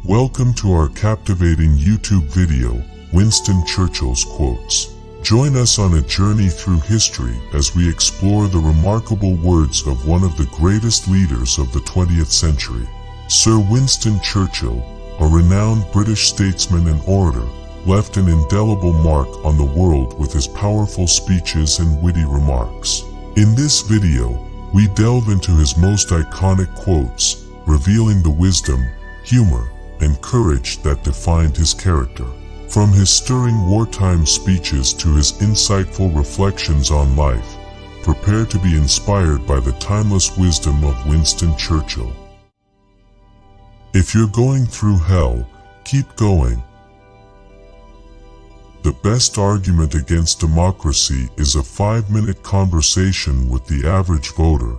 Welcome to our captivating YouTube video, Winston Churchill's Quotes. Join us on a journey through history as we explore the remarkable words of one of the greatest leaders of the 20th century. Sir Winston Churchill, a renowned British statesman and orator, left an indelible mark on the world with his powerful speeches and witty remarks. In this video, we delve into his most iconic quotes, revealing the wisdom, humor, and courage that defined his character. From his stirring wartime speeches to his insightful reflections on life, prepare to be inspired by the timeless wisdom of Winston Churchill. If you're going through hell, keep going. The best argument against democracy is a 5-minute conversation with the average voter.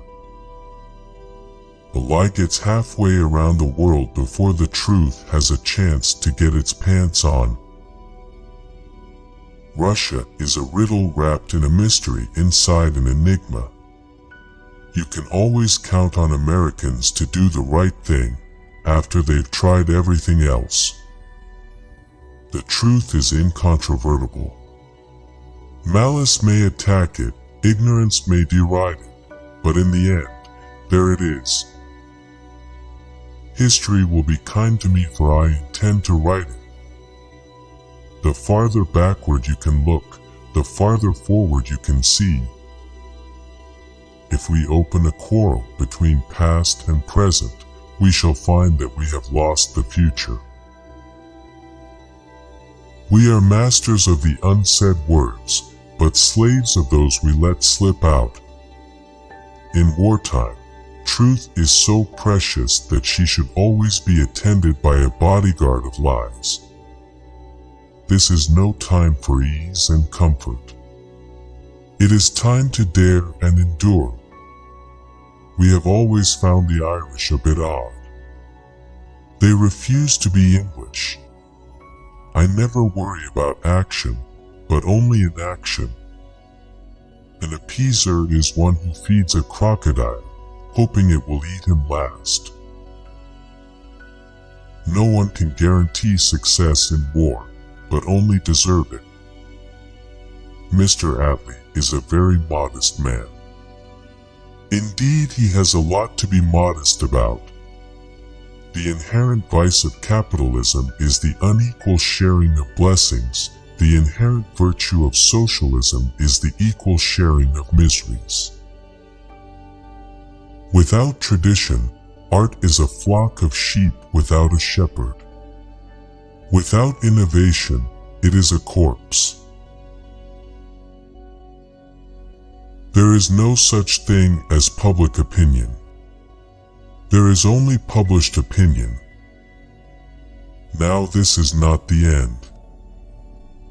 The lie gets halfway around the world before the truth has a chance to get its pants on. Russia is a riddle wrapped in a mystery inside an enigma. You can always count on Americans to do the right thing after they've tried everything else. The truth is incontrovertible. Malice may attack it, ignorance may deride it, but in the end, there it is. History will be kind to me, for I intend to write it. The farther backward you can look, the farther forward you can see. If we open a quarrel between past and present, we shall find that we have lost the future. We are masters of the unsaid words, but slaves of those we let slip out. In wartime, truth is so precious that she should always be attended by a bodyguard of lies. This is no time for ease and comfort. It is time to dare and endure. We have always found the Irish a bit odd. They refuse to be English. I never worry about action, but only inaction. An appeaser is one who feeds a crocodile, hoping it will eat him last. No one can guarantee success in war, but only deserve it. Mr. Attlee is a very modest man. Indeed, he has a lot to be modest about. The inherent vice of capitalism is the unequal sharing of blessings. The inherent virtue of socialism is the equal sharing of miseries. Without tradition, art is a flock of sheep without a shepherd. Without innovation, it is a corpse. There is no such thing as public opinion. There is only published opinion. Now this is not the end.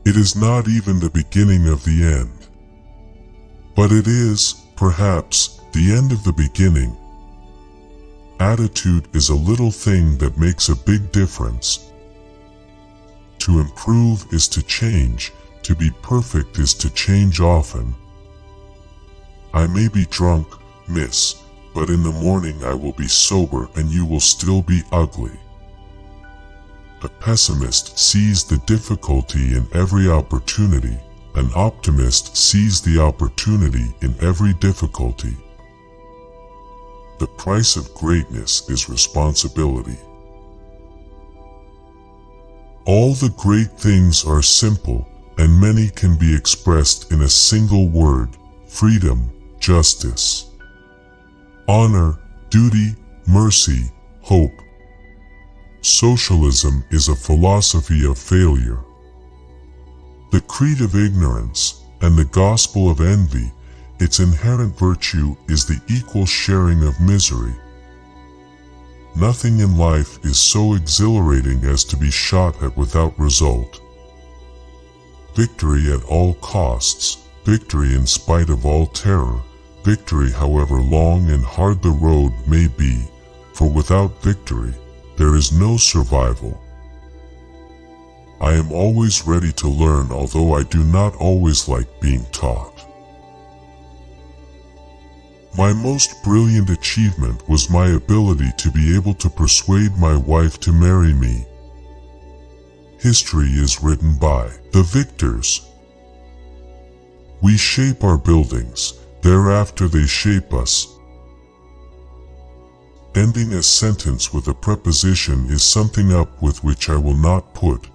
It is not even the beginning of the end. But it is, perhaps, the end of the beginning. Attitude is a little thing that makes a big difference. To improve is to change. To be perfect is to change often. I may be drunk, miss, but in the morning I will be sober and you will still be ugly. A pessimist sees the difficulty in every opportunity. An optimist sees the opportunity in every difficulty. The price of greatness is responsibility. All the great things are simple, and many can be expressed in a single word: freedom, justice, honor, duty, mercy, hope. Socialism is a philosophy of failure. The creed of ignorance and the gospel of envy, its inherent virtue is the equal sharing of misery. Nothing in life is so exhilarating as to be shot at without result. Victory at all costs, victory in spite of all terror, victory however long and hard the road may be, for without victory, there is no survival. I am always ready to learn, although I do not always like being taught. My most brilliant achievement was my ability to be able to persuade my wife to marry me. History is written by the victors. We shape our buildings, thereafter they shape us. Ending a sentence with a preposition is something up with which I will not put.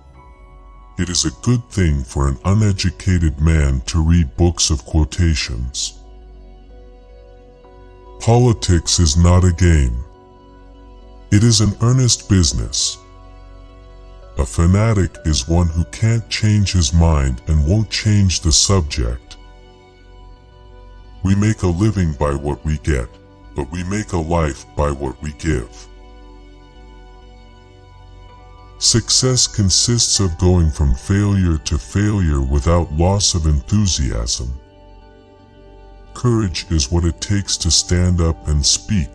It is a good thing for an uneducated man to read books of quotations. Politics is not a game. It is an earnest business. A fanatic is one who can't change his mind and won't change the subject. We make a living by what we get, but we make a life by what we give. Success consists of going from failure to failure without loss of enthusiasm. Courage is what it takes to stand up and speak.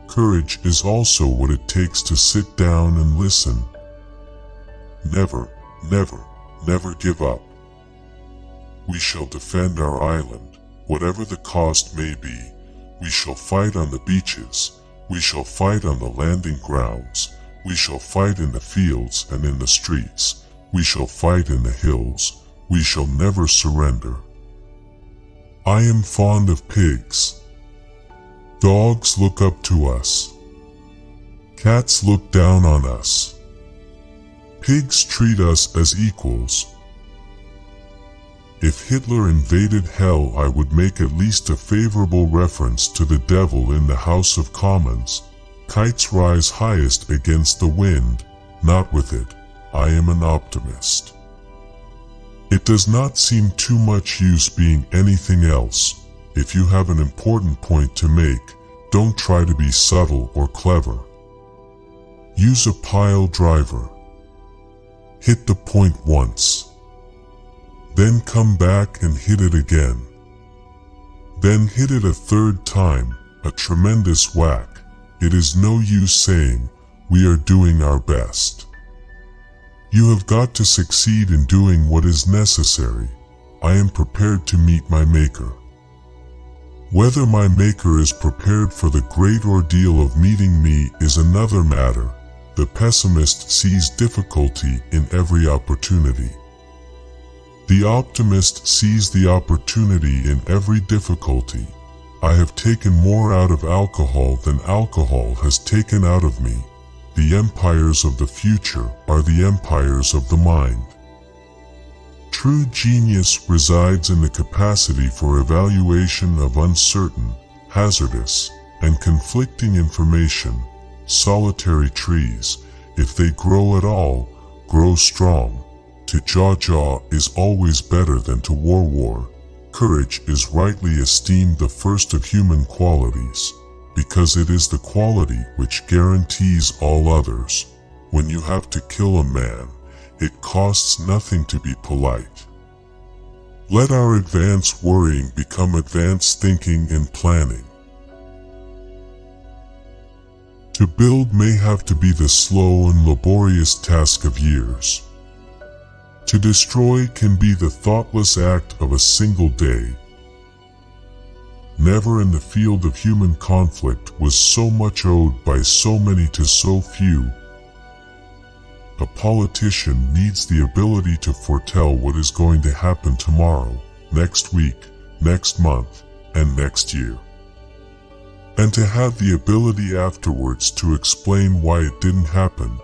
Courage is also what it takes to sit down and listen. Never, never, never give up. We shall defend our island, whatever the cost may be. We shall fight on the beaches. We shall fight on the landing grounds. We shall fight in the fields and in the streets. We shall fight in the hills. We shall never surrender. I am fond of pigs. Dogs look up to us. Cats look down on us. Pigs treat us as equals. If Hitler invaded hell, I would make at least a favorable reference to the devil in the House of Commons. Kites rise highest against the wind, not with it. I am an optimist. It does not seem too much use being anything else. If you have an important point to make, don't try to be subtle or clever. Use a pile driver. Hit the point once. Then come back and hit it again. Then hit it a third time, a tremendous whack. It is no use saying, "We are doing our best." You have got to succeed in doing what is necessary. I am prepared to meet my Maker. Whether my Maker is prepared for the great ordeal of meeting me is another matter. The pessimist sees difficulty in every opportunity. The optimist sees the opportunity in every difficulty. I have taken more out of alcohol than alcohol has taken out of me. The empires of the future are the empires of the mind. True genius resides in the capacity for evaluation of uncertain, hazardous, and conflicting information. Solitary trees, if they grow at all, grow strong. To jaw is always better than to war. Courage is rightly esteemed the first of human qualities, because it is the quality which guarantees all others. When you have to kill a man, it costs nothing to be polite. Let our advanced worrying become advanced thinking and planning. To build may have to be the slow and laborious task of years. To destroy can be the thoughtless act of a single day. Never in the field of human conflict was so much owed by so many to so few. A politician needs the ability to foretell what is going to happen tomorrow, next week, next month, and next year. And to have the ability afterwards to explain why it didn't happen.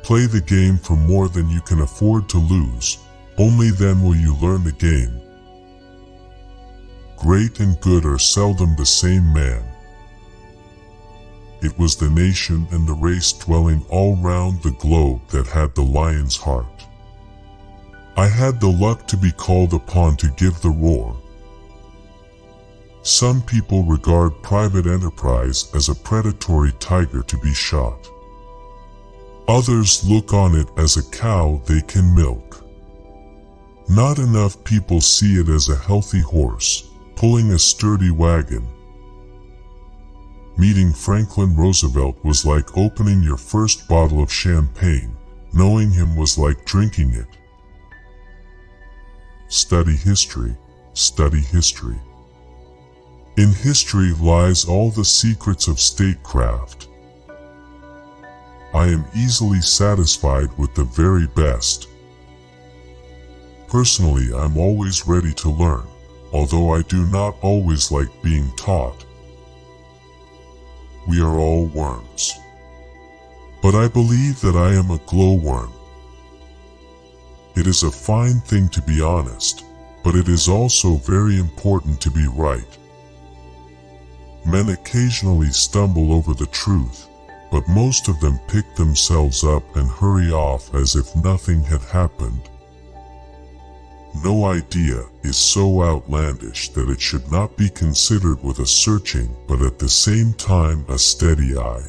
Play the game for more than you can afford to lose. Only then will you learn the game. Great and good are seldom the same man. It was the nation and the race dwelling all round the globe that had the lion's heart. I had the luck to be called upon to give the roar. Some people regard private enterprise as a predatory tiger to be shot. Others look on it as a cow they can milk. Not enough people see it as a healthy horse, pulling a sturdy wagon. Meeting Franklin Roosevelt was like opening your first bottle of champagne. Knowing him was like drinking it. Study history, study history. In history lies all the secrets of statecraft. I am easily satisfied with the very best. Personally, I'm always ready to learn, although I do not always like being taught. We are all worms. But I believe that I am a glowworm. It is a fine thing to be honest, but it is also very important to be right. Men occasionally stumble over the truth, but most of them pick themselves up and hurry off as if nothing had happened. No idea is so outlandish that it should not be considered with a searching but at the same time a steady eye.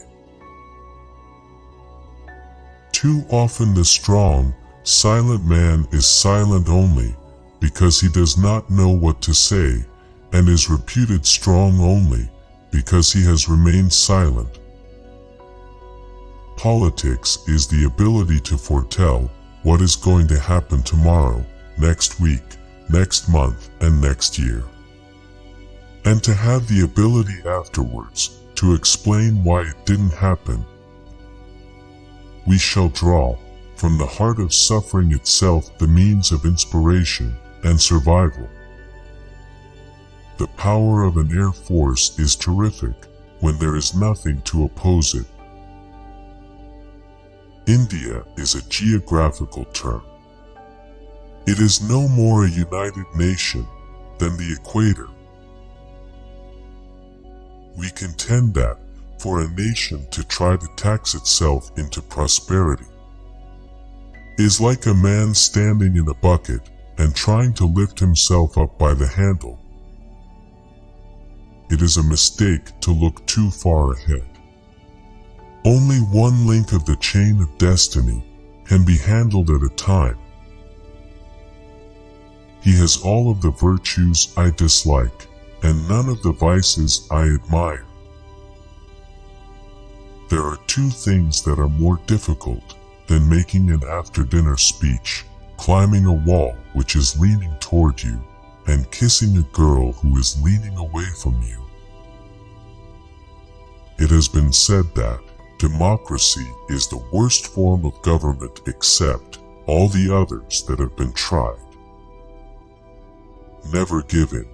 Too often the strong, silent man is silent only because he does not know what to say, and is reputed strong only because he has remained silent. Politics is the ability to foretell what is going to happen tomorrow, next week, next month, and next year. And to have the ability afterwards to explain why it didn't happen. We shall draw from the heart of suffering itself the means of inspiration and survival. The power of an air force is terrific when there is nothing to oppose it. India is a geographical term. It is no more a united nation than the equator. We contend that for a nation to try to tax itself into prosperity is like a man standing in a bucket and trying to lift himself up by the handle. It is a mistake to look too far ahead. Only one link of the chain of destiny can be handled at a time. He has all of the virtues I dislike, and none of the vices I admire. There are two things that are more difficult than making an after-dinner speech: climbing a wall which is leaning toward you, and kissing a girl who is leaning away from you. It has been said that democracy is the worst form of government except all the others that have been tried. Never give in.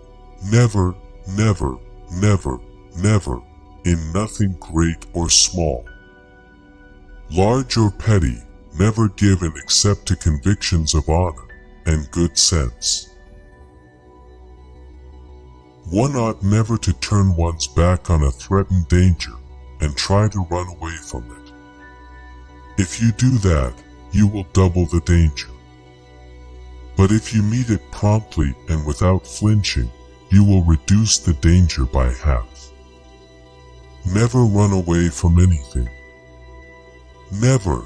Never, never, never, never, in nothing great or small. Large or petty, never give in except to convictions of honor and good sense. One ought never to turn one's back on a threatened danger and try to run away from it. If you do that, you will double the danger. But if you meet it promptly and without flinching, you will reduce the danger by half. Never run away from anything. Never.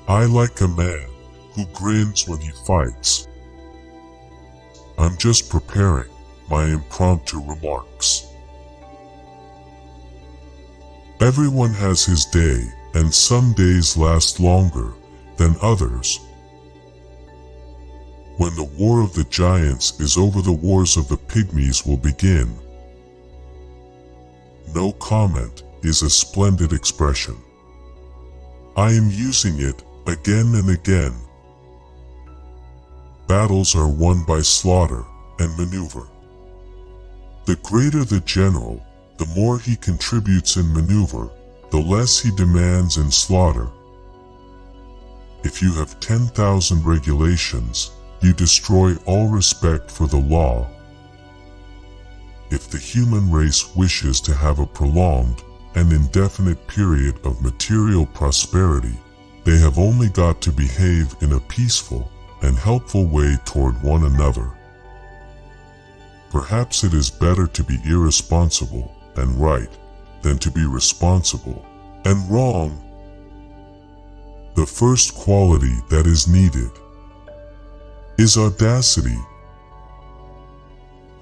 I like a man who grins when he fights. I'm just preparing my impromptu remarks. Everyone has his day, and some days last longer than others. When the war of the giants is over, the wars of the pygmies will begin. No comment is a splendid expression. I am using it again and again. Battles are won by slaughter and maneuver. The greater the general, the more he contributes in maneuver, the less he demands in slaughter. If you have 10,000 regulations, you destroy all respect for the law. If the human race wishes to have a prolonged and indefinite period of material prosperity, they have only got to behave in a peaceful and helpful way toward one another. Perhaps it is better to be irresponsible and right than to be responsible and wrong. The first quality that is needed is audacity.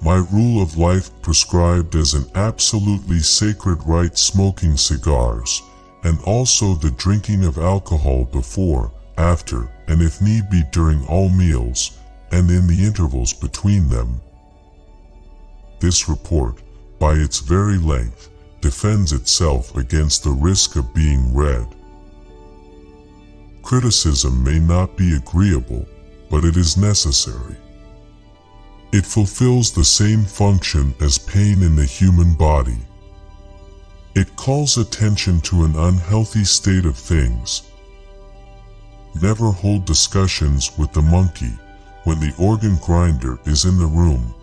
My rule of life prescribed as an absolutely sacred right smoking cigars, and also the drinking of alcohol before, after, and if need be during all meals, and in the intervals between them. This report, by its very length, defends itself against the risk of being read. Criticism may not be agreeable, but it is necessary. It fulfills the same function as pain in the human body. It calls attention to an unhealthy state of things. Never hold discussions with the monkey when the organ grinder is in the room.